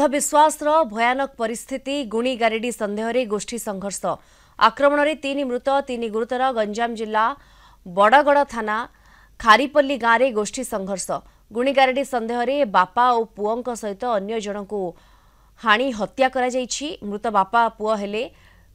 अंधविश्वास भयानक परिस्थिति गुणी गारेडी संदेह रे गोष्ठी संघर्ष आक्रमण रे 3 मृत 3 गुरुतर गंजाम जिला बड़गड़ थाना खारीपल्ली गाँव में गोष्ठी संघर्ष गुणी गारेडी संदेह रे बापा और पुओं सहित अन्य जन को हाणी हत्या करा जायछि। मृत बापा पुओ हेले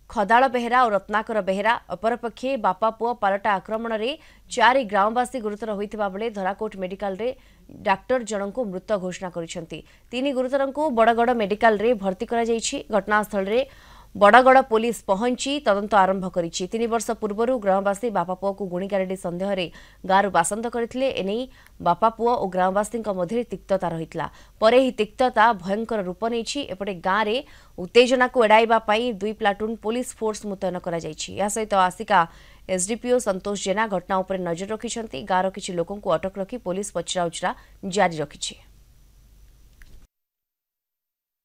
खदाल बेहेरा और रत्नाकर बेहेरा। अपरपक्षे बापा पुओ पालटा आक्रमण रे 4 ग्रामवासी गुरुतर होइतिबा बेले धराकोट मेडिकल रे डाक्टर जन को मृत घोषणा करिसेंती। 3 गुरुतर को बड़गड़ मेडिकल रे भर्ती करा जायछि। घटनास्थल रे बड़गड़ पुलिस पहुंची तदंत आरंभ करिछि। 3 वर्ष पूर्व ग्रामवासी बापा पुओ को गुणी गारेडी संदेह रे गाँव बासंद करथिले। एनै बापा पुओ और ग्रामवासी मध्य तिक्तता रहितला परे ही तिक्तता भयंकर रूप नेछि। एपटे गाँव रे उत्तेजना को एड़ाइबा पई 2 प्लाटून पुलिस फोर्स मुतयन करा जायछि। या सहित आसिका एसडीपीओ संतोष जेना घटना उपर नजर रखिछंती। गाँव किछि लोकन को अटक रखी पुलिस पचराउचरा जारी रखिछि।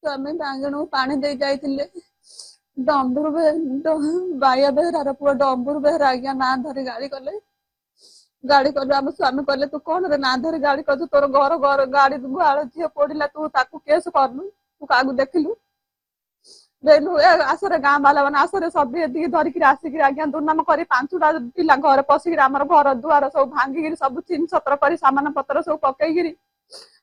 आमे बांगणो पानी दे जाइतिले डंबुर बाया बेहरार पुआ डंबुर बेहरा आज्ञा ना धरी गाड़ी कले आम स्वामी कहले तू कौन रे ना धरी गाड़ी कर तोर घर घर गाड़ी गुआल झील पड़ा तू ताकू केस करलु तू क्या देखलु देलु आसरे गाँ बाला मैंने आसरे सब धरिकी आसिक आज्ञा दुर्नाम कर 5टा पिला घर पशिक आम घर दुआर सब भांगिकी सब चिन छत्र कर सामान पत्र सब पकईकि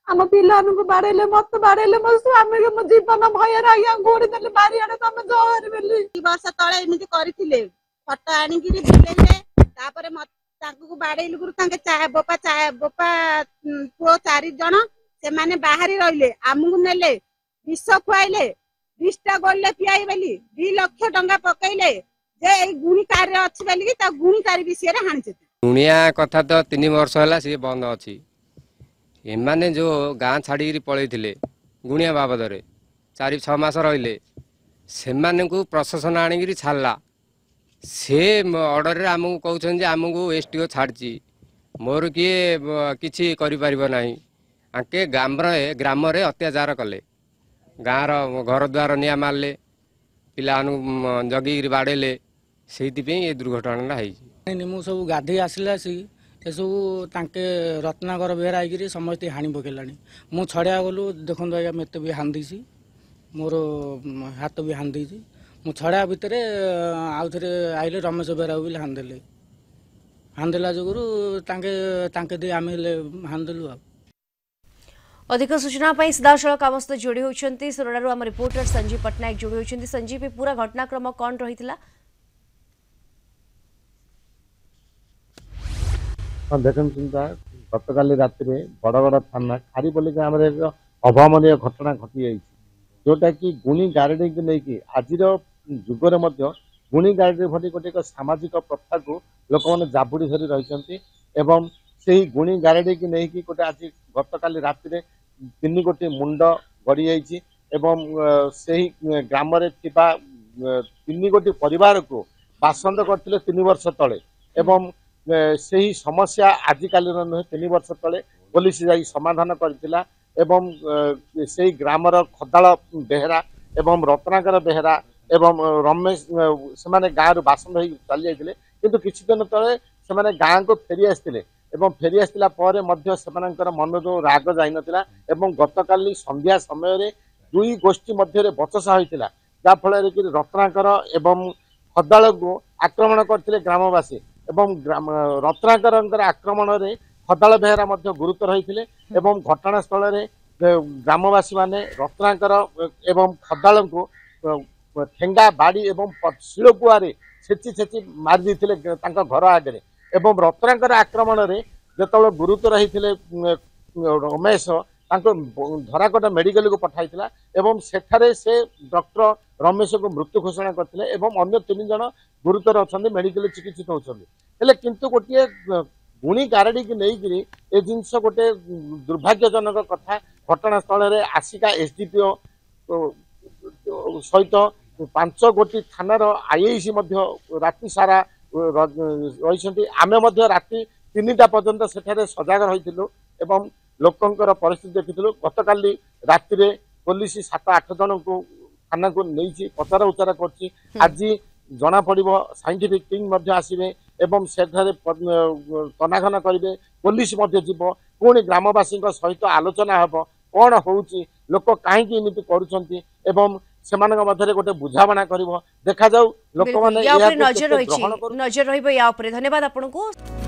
आम पिला बाड़े मत बाड़े मो स्वामी मो जीवन भय आज्ञा गोड़ी देले बारियाडे तुम जहर बेली वर्ष तले एमती करथिले फटो आनिकिरी बुलेले तापरे मत तांको बाड़ेलु गुरु तांके चाय बोपा पुओ 4 जण से माने बाहरी रहिले आमु नेले विष खुआइले 20टा गोले पियाई बेली 2 लाख टंका पकईले जे ए गुणी कार्य अछि बेली ता गुणी कार्य विषय रे हानि गुणिया कथा तो 3 वर्ष होला से बंद अछि। एमाने जो गाँ छाड़ी पलैथिले गुणिया बाबद 4-6 मास रहिले से को प्रशासन आनिकी छाड़ला से ऑर्डर आमको कहते आमको एसटीओ छाड़ी मोर किए किसी करें आके ग्राम अत्याचार कले गाँव घर द्वार निया मारे पिला जगिक बाड़ेले से दुर्घटना है सब गाधे आसला सब तांके रत्नाकर बेहरा आई समस्त हाणी पकेला मु छड़िया गलु देखो आज्ञा मत भी हांदी मोर हाथ भी हांदी मु छड़िया भितर आउ थे आइले रमेश बेहरा भी हांदेला जोगुरु तांके दे आम हांदेलु। अधिक सूचना पाई सीधासलख आम सहित जोड़ी होती सोरडारू आम रिपोर्टर संजीव पट्टनायक जोड़ी होती। संजीव पूरा घटनाक्रम कौन रही? हाँ देखते गत काली राति बड़गड़ थाना खारीपल्ली गाँव में एक अभावनीय घटना घटी जाइए जोटा कि गुणी गारेडी की लेकिन आज जुगर गुणी गारेडी भली गोटे सामाजिक प्रथा को लोक मैंने जाबुड़ी धरी रही से गुणी गारेडी की लेकिन गोटे आज गत काली राति 3 गोटी मुंड गड़ी जाइए से ग्राम 3 गोटी परिवार को बासंद करते 3 वर्ष तले से ही समस्या आजिकाल नुहे 3 वर्ष तले पुलिस जा समाधान करथिला एवं से ग्रामर खदाल बेहेरा एवं रत्नाकर बेहेरा एवं रमेश से माने गाँव बासंद हो चली जाते किंतु किछि दिन तले से गाँ को फेरी आसते फेरी आसला मन जो राग जाई नथिला एवं गतकाली संध्या समय 2 गोष्ठी मध्य बचसा होता जहाँफल कि रत्नाकर एवं खदाल को आक्रमण करते ग्रामवासी एवं रत्नाकर आक्रमण रे खदाल बेहेरा गुरुतर होते एवं घटनास्थल ग्रामवासी माने रत्नाकर एवं खदाल को ठेंगा बाड़ी एवं शिलकुआ छेची छेची मारी घर आगे एवं रत्नाकर आक्रमण रे जो गुरुतर होते रमेश धराकोट मेडिकल को पठाइला एवं सेठारे से डॉक्टर रमेश को मृत्यु घोषणा करते एवं अन्य 3 जन गुरुतर अच्छा मेडिकल चिकित्सित होते किंतु गोटे गुणी गारेडी की लेकिन ए जिनस गोटे दुर्भाग्यजनक कथा घटनास्थल में आसिका एसडीपीओ सहित 5 गोटी थानार आईआईसी राति सारा रही आमे राति 3टा पर्यंत सेठारे सजग रही एवं लोकंकर परिस्थिति देखिलु। गतकाली राति पुलिस 7-8 जन को थाना को नहीं पचरा उचरा कर आज जना पड़ो साइंटिफिक टीम आसवे एवं सेठारे तनाघना करेंगे पुलिस जीव पुणी ग्रामवासी सहित आलोचना हम कौन होउची लोक कहीं एमती करुँच सेमानक मध्यरे गोटे बुझामणा करिवो देखा जाऊ लोक माने नजर रही नजर रही धन्यवाद आपको।